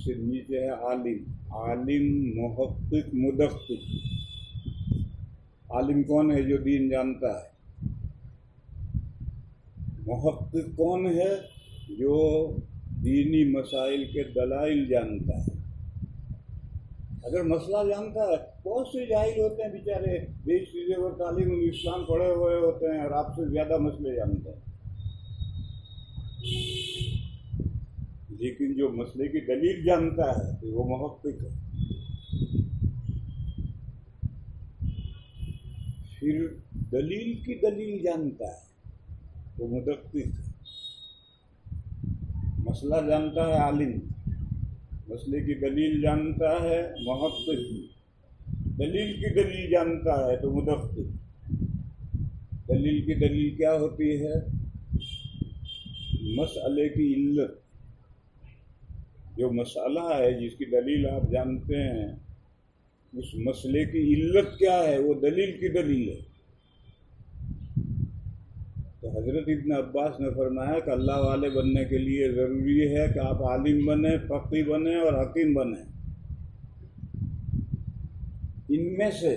उससे नीचे है आलिम। आलिम, मुहक्किक, मुदक्किक। आलिम कौन है? जो दीन जानता है। मुहक्किक कौन है? जो दीनी मसाइल के दलाइल जानता है। अगर मसला जानता है, बहुत से जाहिल होते हैं बेचारे, देश चीज़ें और तालीम इस्लाम पढ़े हुए होते हैं और आपसे ज़्यादा मसले जानते हैं, लेकिन जो मसले की दलील जानता है तो वो मुहक्किक है। फिर दलील की दलील जानता है वो मुदक्किक है। मसला जानता है आलिम, मसले की दलील जानता है मुहक्किक, दलील की दलील जानता है तो मुदक्किक। दलील की दलील क्या होती है? मसले की इल्लत। जो मसला है जिसकी दलील आप जानते हैं, उस मसले की इल्लत क्या है, वो दलील की दलील है। तो हज़रत इब्न अब्बास ने फरमाया कि अल्लाह वाले बनने के लिए ज़रूरी है कि आप आलिम बने, फ़क़ीह बने और हकीम बने। इनमें से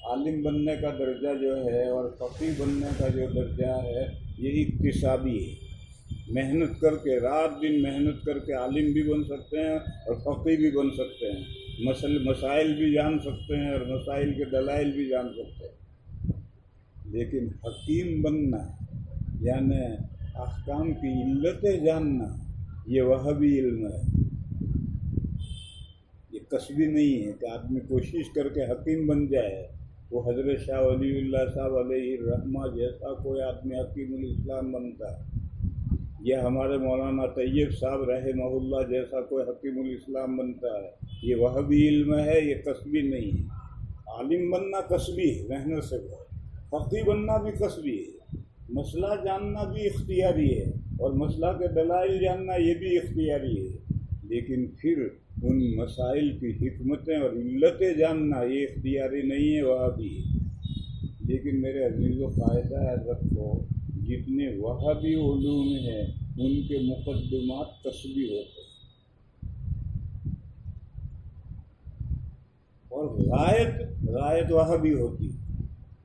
आलिम बनने का दर्जा जो है और फ़क़ीह बनने का जो दर्जा है, ये इक्तिसाबी है। मेहनत करके, रात दिन मेहनत करके आलिम भी बन सकते हैं और फ़क़ीह भी बन सकते हैं। मसाइल भी जान सकते हैं और मसाइल के दलाइल भी जान सकते हैं। लेकिन हकीम बनना यानी अहकाम की इल्लतें जानना, ये वह भी इल्म है। ये कसबी नहीं है कि आदमी कोशिश करके हकीम बन जाए। वो हज़रत शाह वलीउल्लाह साहब अलैहिर्रहमा जैसा कोई आदमी हकीमुल इस्लाम बनता है, या हमारे मौलाना तैयब साहब रहमहुल्लाह जैसा कोई हकीमुल इस्लाम बनता है। ये वह भी इल्म है, ये कसबी नहीं है। आलिम बनना कसबी है, मेहनत से है। फ़क़ीह बनना भी कसबी है। मसला जानना भी इख्तियारी है और मसला के दलाइल जानना ये भी इख्तियारी है। लेकिन फिर उन मसाइल की हिकमतें और इल्लतें जानना ये इख्तियारी नहीं है, वह भी है। लेकिन मेरे अज़ीज़ व क़ायदा याद रखो, जितने वहाबी उलूम हैं उनके मुक़द्दमात कसबी होते हैं और गायत वहाबी होती है,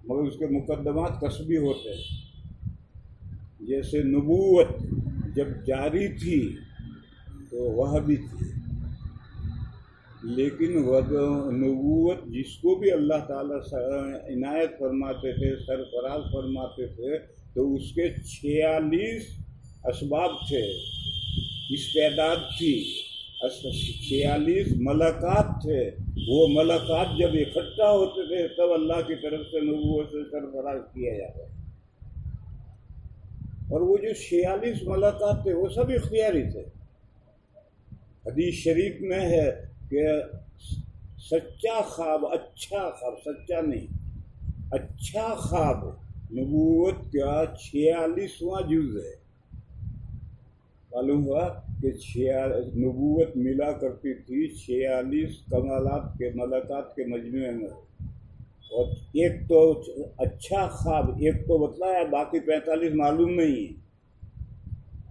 मगर उसके मुक़द्दमात कसबी होते हैं। जैसे नबूवत जब जारी थी तो वह भी थी, लेकिन वह नबूवत जिसको भी अल्लाह ताला इनायत फरमाते थे, सरफराज फरमाते थे, तो उसके 46 असबाब थे, इस्तेदाद थी, 46 मलकात थे। वो मलकात जब इकट्ठा होते थे तब अल्लाह की तरफ से नबूवत से सरफराज किया जाता। और वो जो 46 मलकात थे वो सब इख्तियारी थे। हदीस शरीफ में है कि सच्चा ख्वाब, अच्छा ख्वाब, सच्चा नहीं, अच्छा ख्वाब नबूवत का 46वां जुज़ है। मालूम हुआ कि नबूवत मिला करती थी 46 कमालात के, मलकात के मजमूए में। और एक तो अच्छा ख्वाब एक तो बतलाया, बाकी 45 मालूम नहीं है।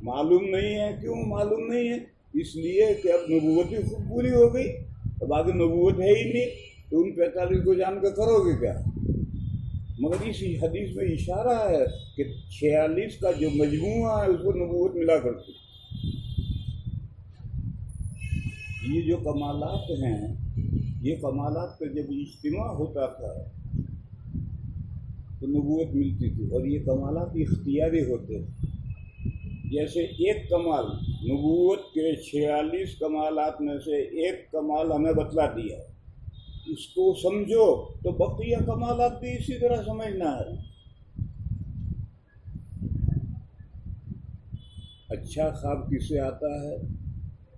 मालूम नहीं है, क्यों मालूम नहीं है? इसलिए कि अब नबूवत ही खूब पूरी हो गई, तो बाकी नबूवत है ही नहीं, तो उन 45 को जान कर करोगे क्या? मगर इस हदीस में इशारा है कि 46 का जो मजमूआ है उसको नबूवत मिला करती। ये जो कमालात हैं, ये कमालात पर जब इज्तिमा होता था तो नबूवत मिलती थी, और ये कमालात इख्तियारी होते थे। जैसे एक कमाल नबूवत के 46 कमालात में से एक कमाल हमें बतला दिया, उसको समझो, तो बकिया कमालात भी इसी तरह समझना है। अच्छा ख्वाब किससे आता है?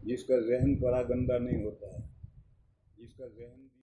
जिसका जहन परागंदा नहीं होता है, जिसका जहन